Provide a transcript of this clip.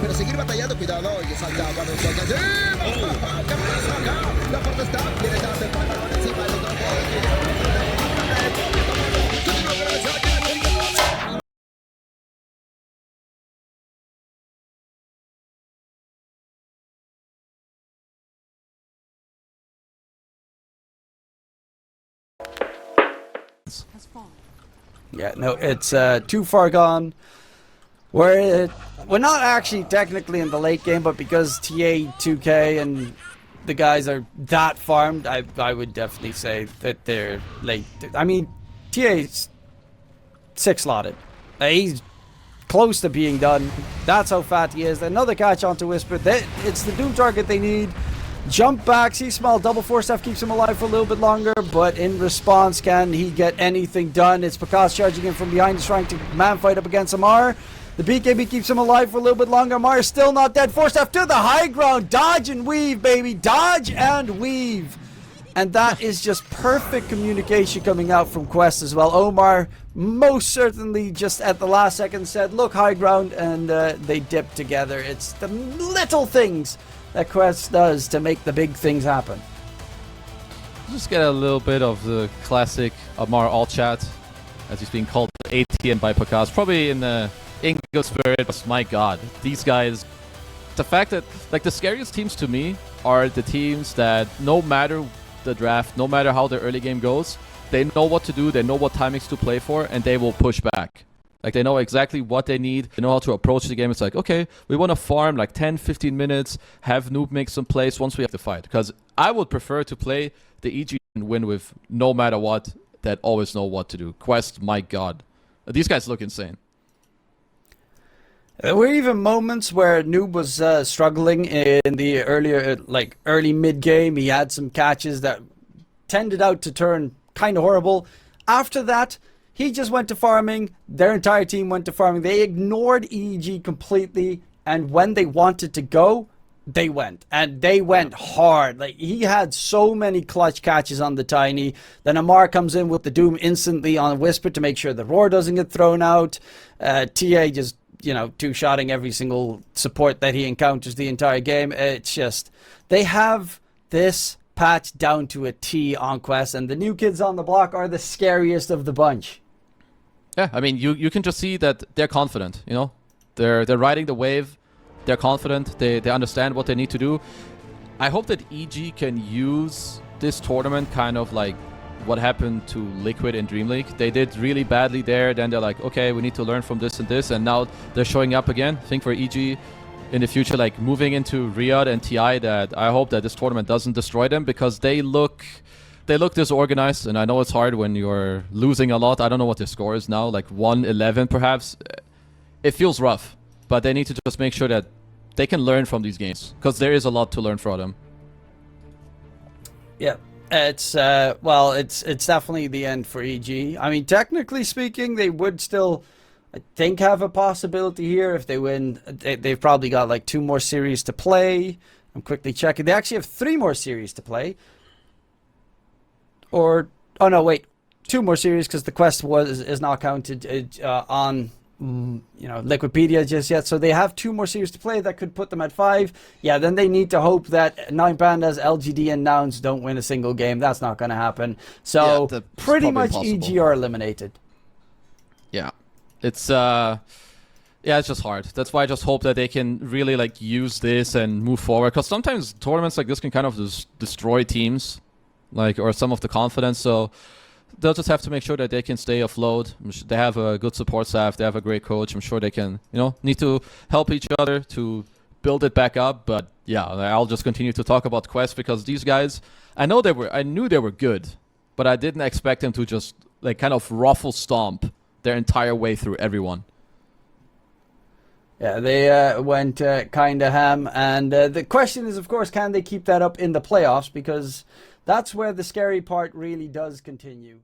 pero seguir batallando, cuidado, y salta para el toque. ¡Sí! ¿Qué pasa acá? La potestad viene a hacer pantalón encima del otro. Yeah, no, it's too far gone. We're not actually technically in the late game, but because TA, 2K, and the guys are that farmed, I would definitely say that they're late. I mean, TA's 6-slotted. He's close to being done. That's how fat he is. Another catch onto Whisper. It's the Doom target they need. Jump back, see small double force stuff keeps him alive for a little bit longer, but in response, can he get anything done? It's Pakas charging in from behind, he's trying to man fight up against Amar. The BKB keeps him alive for a little bit longer. Amar is still not dead. Force stuff to the high ground. Dodge and weave, baby. Dodge and weave. And that is just perfect communication coming out from Quest as well. Omar most certainly just at the last second said, look, high ground, and they dipped together. It's the little things that Quest does to make the big things happen. Just get a little bit of the classic Amar all chat, as he's being called ATM by Pakas. Probably in good spirit, but my god, these guys, the fact that, like, the scariest teams to me are the teams that no matter the draft, no matter how the early game goes, they know what to do, they know what timings to play for, and they will push back. Like, they know exactly what they need. They know how to approach the game. It's like, okay, we want to farm like 10, 15 minutes, have Noob make some plays once we have to fight. Because I would prefer to play the EG and win with no matter what, that always know what to do. Quest, my god. These guys look insane. There were even moments where Noob was struggling in the early mid-game. He had some catches that tended out to turn kind of horrible. After that, he just went to farming. Their entire team went to farming. They ignored EEG completely, and when they wanted to go, they went. And they went hard. Like, he had so many clutch catches on the Tiny. Then Amar comes in with the Doom instantly on Whisper to make sure the Roar doesn't get thrown out. TA just, you know, two-shotting every single support that he encounters the entire game. It's just, they have this patch down to a T on Quest, and the new kids on the block are the scariest of the bunch. Yeah, I mean, you can just see that they're confident, you know? They're riding the wave, they're confident, they understand what they need to do. I hope that EG can use this tournament kind of like what happened to Liquid in Dream League. They did really badly there, then they're like, okay, we need to learn from this and this, and now they're showing up again. I think for EG in the future, like moving into Riyadh and TI, that I hope that this tournament doesn't destroy them, because they look disorganized, and I know it's hard when you're losing a lot. I don't know what their score is now, like 1-11 perhaps. It feels rough, but they need to just make sure that they can learn from these games, because there is a lot to learn from them. Yeah, it's well, it's definitely the end for EG. I mean, technically speaking, they would still, I think, have a possibility here if they win. They've probably got like 2 more series to play. I'm quickly checking. They actually have 3 more series to play. Or, oh no, wait, 2 more series, because the Quest is not counted on, you know, Liquipedia just yet. So they have 2 more series to play that could put them at 5. Yeah, then they need to hope that 9 Pandas, LGD, and Nouns don't win a single game. That's not going to happen. So yeah, pretty much impossible. EG are eliminated. Yeah, it's yeah, it's just hard. That's why I just hope that they can really like use this and move forward, because sometimes tournaments like this can kind of just destroy teams, like, or some of the confidence. So they'll just have to make sure that they can stay afloat. They have a good support staff, they have a great coach. I'm sure they can, you know, need to help each other to build it back up. But yeah, I'll just continue to talk about Quest, because these guys, I knew they were good, but I didn't expect them to just like kind of ruffle stomp their entire way through everyone. Yeah, they went kind of ham, and the question is, of course, can they keep that up in the playoffs, because that's where the scary part really does continue.